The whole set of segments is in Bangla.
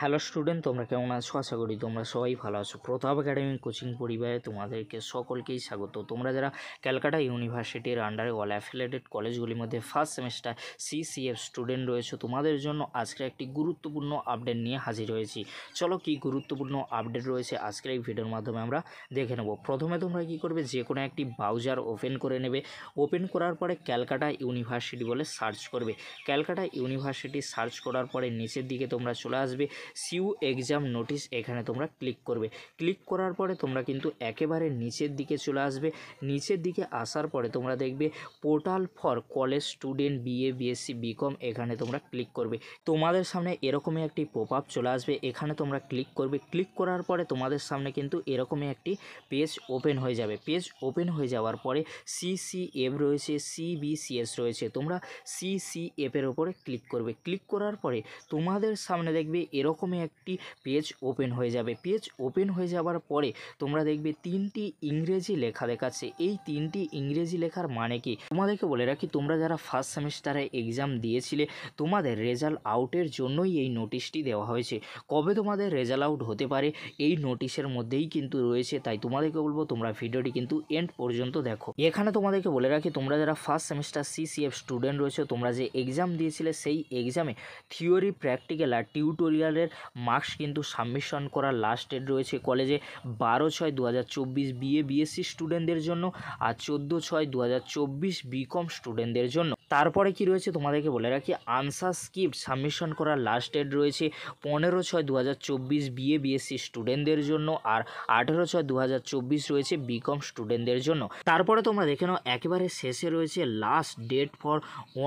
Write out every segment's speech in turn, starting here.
হ্যালো স্টুডেন্ট, তোমরা কেমন আছো? আশা করি তোমরা সবাই ভালো আছো। প্রতাপ একাডেমি কোচিং পরিবারে তোমাদেরকে সকলকেই স্বাগত। তোমরা যারা ক্যালকাটা ইউনিভার্সিটির আন্ডারে অল অ্যাফিলিয়েটেড কলেজগুলির মধ্যে ফার্স্ট সেমিস্টার সিসিএফ স্টুডেন্ট রয়েছে, তোমাদের জন্য আজকে একটি গুরুত্বপূর্ণ আপডেট নিয়ে হাজির হয়েছি। চলো কি গুরুত্বপূর্ণ আপডেট রয়েছে আজকের এই ভিডিওর মাধ্যমে আমরা দেখে নেব। প্রথমে তোমরা কি করবে, যে কোনো একটি ব্রাউজার ওপেন করে নেবে। ওপেন করার পরে ক্যালকাটা ইউনিভার্সিটি বলে সার্চ করবে। ক্যালকাটা ইউনিভার্সিটি সার্চ করার পরে নিচের দিকে তোমরা চলে আসবে সিউ এক্সাম নোটিশ, এখানে তোমরা ক্লিক করবে। ক্লিক করার পরে তোমরা কিন্তু একেবারে নিচের দিকে চলে আসবে। নিচের দিকে আসার পরে তোমরা দেখবে portal for college student BA BSc BCom, এখানে তোমরা ক্লিক করবে। তোমাদের সামনে এরকমই একটি পপ আপ চলে আসবে, এখানে তোমরা ক্লিক করবে। ক্লিক করার পরে তোমাদের সামনে কিন্তু এরকমই একটি পেজ ওপেন হয়ে যাবে। পেজ ওপেন হয়ে যাওয়ার পরে সিসিএফ রয়েছে, সিবিসিএস রয়েছে, তোমরা সিসিএফের ওপরে ক্লিক করবে। ক্লিক করার পরে তোমাদের সামনে দেখবে এরকমই একটি পেজ ওপেন হয়ে যাবে। পেজ ওপেন হয়ে যাওয়ার পরে তোমরা দেখবে তিনটি ইংরেজি লেখা দেখাচ্ছে। এই তিনটি ইংরেজি লেখার মানে কি তোমাদেরকে বলে রাখি, তোমরা যারা ফার্স্ট সেমিস্টারে এক্সাম দিয়েছিলে তোমাদের রেজাল্ট আউটের জন্যই এই নোটিশটি দেওয়া হয়েছে। কবে তোমাদের রেজাল্ট আউট হতে পারে এই নোটিশের মধ্যেই কিন্তু রয়েছে, তাই তোমাদেরকে বলবো তোমরা ভিডিওটি কিন্তু এন্ড পর্যন্ত দেখো। এখানে তোমাদেরকে বলে রাখি, তোমরা যারা ফার্স্ট সেমিস্টার সিসিএফ স্টুডেন্ট রয়েছে, তোমরা যে এক্সাম দিয়েছিলে সেই এক্সামে থিওরি, প্র্যাকটিক্যাল আর টিউটোরিয়ালের মার্কস কিন্তু সাবমিশন করার লাস্ট ডেট রয়েছে কলেজে 12/6/2024 বিএ বিএসসি স্টুডেন্টদের জন্য, আর 14/6/2024 বিকম স্টুডেন্টদের জন্য। তারপরে কি রয়েছে তোমাদেরকে বলে রাখি, আনসার স্ক্রিপ্ট সাবমিশন করার লাস্ট ডেট রয়েছে 15/6/2024 বিএ বিএসসি স্টুডেন্টদের জন্য, আর 18/6/2024 রয়েছে বিকম স্টুডেন্টদের জন্য। তারপরে তোমরা দেখে নাও একেবারে শেষে রয়েছে last date for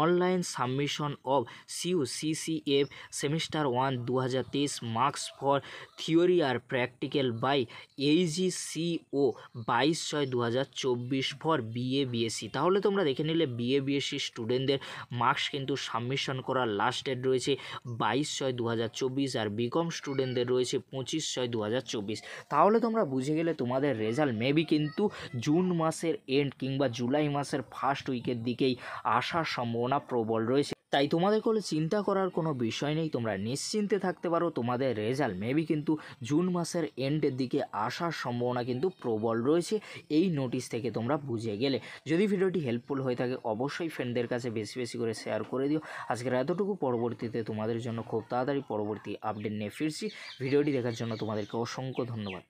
online submission of CCF semester 1 2023 marks for theory আর practical by HGCO 22/6/2024 for BA BSc. তাহলে তোমরা দেখে নিলে বিএ বিএসসি স্টুডেন্টদের মার্কস কিন্তু সাবমিশন করার লাস্ট ডেট রয়েছে 22/6/2024, আর বিকম স্টুডেন্টদের রয়েছে 25/6/2024। তাহলে তোমরা বুঝে গেলে তোমাদের রেজাল্ট মেবি কিন্তু জুন মাসের এন্ড কিংবা জুলাই মাসের ফার্স্ট উইকের দিকেই আসার সম্ভাবনা প্রবল রয়েছে। তাই তোমাদের কোনো চিন্তা করার কোনো বিষয় নেই, তোমরা নিশ্চিন্তে থাকতে পারো। তোমাদের রেজাল্ট মেবি কিন্তু জুন মাসের এন্ডের দিকে আসার সম্ভাবনা কিন্তু প্রবল রয়েছে এই নোটিশ থেকে তোমরা বুঝে গেলে। যদি ভিডিওটি হেল্পফুল হয়ে থাকে অবশ্যই ফ্রেন্ডদের কাছে বেশি বেশি করে শেয়ার করে দিও। আজকের এতটুকু, পরবর্তীতে তোমাদের জন্য খুব তাড়াতাড়ি পরবর্তী আপডেট নিয়ে ফিরছি। ভিডিওটি দেখার জন্য তোমাদেরকে অসংখ্য ধন্যবাদ।